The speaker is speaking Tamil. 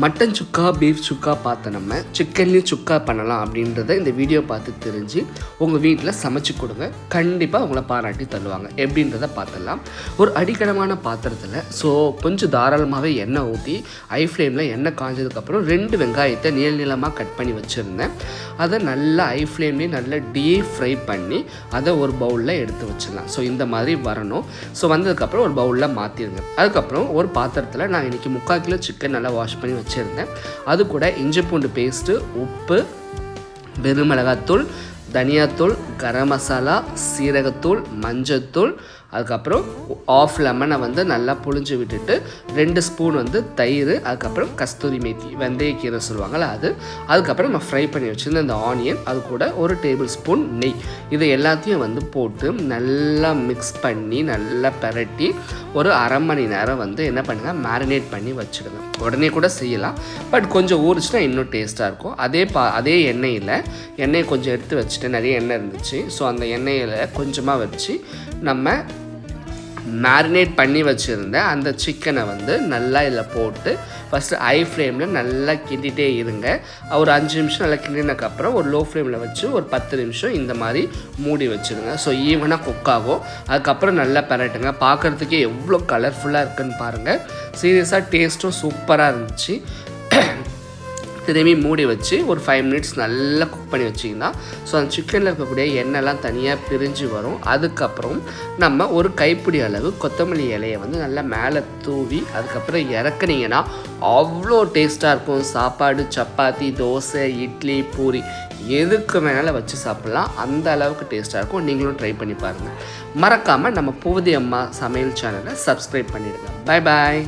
மட்டன் சுக்கா பீஃப் சுக்கா பார்த்து நம்ம சிக்கன்லேயும் சுக்கா பண்ணலாம் அப்படின்றத இந்த வீடியோ பார்த்து தெரிஞ்சு உங்கள் வீட்டில் சமைச்சு கொடுங்க. கண்டிப்பாக உங்களை பாராட்டி தள்ளுவாங்க. எப்படின்றத பார்த்துடலாம். ஒரு அடிக்கடமான பாத்திரத்தில் கொஞ்சம் தாராளமாகவே எண்ணெய் ஊற்றி ஹை ஃப்ளேமில் எண்ணெய் காஞ்சதுக்கப்புறம் 2 வெங்காயத்தை நீளமாக கட் பண்ணி வச்சுருந்தேன். அதை நல்லா ஹை ஃப்ளேம்லேயே நல்லா டீப் ஃப்ரை பண்ணி அதை ஒரு பவுலில் எடுத்து வச்சிடலாம். இந்த மாதிரி வரணும். வந்ததுக்கப்புறம் ஒரு பவுலில் மாற்றிடுங்க. அதுக்கப்புறம் ஒரு பாத்திரத்தில் நான் இன்றைக்கி 3/4 கிலோ சிக்கன் நல்லா வாஷ் பண்ணி வச்சுருந்தேன். அது கூட இஞ்சி பூண்டு பேஸ்ட்டு, உப்பு, வெறும் மிளகாத்தூள், தனியாத்தூள், கரம் மசாலா, சீரகத்தூள், மஞ்சத்தூள், அதுக்கப்புறம் ஆஃப் லெமனை நல்லா புழிஞ்சு விட்டுட்டு 2 ஸ்பூன் தயிர், அதுக்கப்புறம் கஸ்தூரி மேத்தி வெந்தயக்கீரை சொல்லுவாங்கள்ல அது, அதுக்கப்புறம் நம்ம ஃப்ரை பண்ணி வச்சுருந்த இந்த ஆனியன், அது கூட 1 டேபிள் ஸ்பூன் நெய், இதை எல்லாத்தையும் போட்டு நல்லா மிக்ஸ் பண்ணி நல்லா பெரட்டி ஒரு அரை மணி நேரம் என்ன பண்ணுங்கள், மேரினேட் பண்ணி வச்சுடுங்க. உடனே கூட செய்யலாம், பட் கொஞ்சம் ஊறிச்சுன்னா இன்னும் டேஸ்ட்டாக இருக்கும். அதே எண்ணெயை கொஞ்சம் எடுத்து வச்சுட்டு, நிறைய எண்ணெய் இருந்துச்சு, அந்த எண்ணெயில் கொஞ்சமாக வச்சு நம்ம மேரினேட் பண்ணி வச்சுருந்த அந்த சிக்கனை நல்லா இதில் போட்டு ஃபஸ்ட்டு ஹை ஃப்ளேமில் நல்லா கிண்டிகிட்டே இருங்க. ஒரு 5 நிமிஷம் நல்லா கிண்டினதுக்கப்புறம் ஒரு லோ ஃப்ளேமில் வச்சு ஒரு 10 நிமிஷம் இந்த மாதிரி மூடி வச்சுருங்க. ஈவனாக குக் ஆகும். அதுக்கப்புறம் நல்லா பரட்டுங்க. பார்க்குறதுக்கே எவ்வளோ கலர்ஃபுல்லாக இருக்குதுன்னு பாருங்கள். சீரியஸாக டேஸ்ட்டும் சூப்பராக இருந்துச்சு. திரும்பி மூடி வச்சு ஒரு 5 மினிட்ஸ் நல்லா குக் பண்ணி வச்சிங்கன்னா அந்த சிக்கனில் இருக்கக்கூடிய எண்ணெய்லாம் தனியாக பிரிஞ்சு வரும். அதுக்கப்புறம் நம்ம ஒரு கைப்பிடி அளவு கொத்தமல்லி இலையை நல்லா மேலே தூவி அதுக்கப்புறம் இறக்குனீங்கன்னா அவ்வளோ டேஸ்ட்டாக இருக்கும். சாப்பாடு, சப்பாத்தி, தோசை, இட்லி, பூரி எதுக்கு வேணாலும் வச்சு சாப்பிட்லாம். அந்த அளவுக்கு டேஸ்ட்டாக இருக்கும். நீங்களும் ட்ரை பண்ணி பாருங்கள். மறக்காமல் நம்ம பூவதி அம்மா சமையல் சேனலை சப்ஸ்கிரைப் பண்ணிவிடுங்க. பாய் பாய்.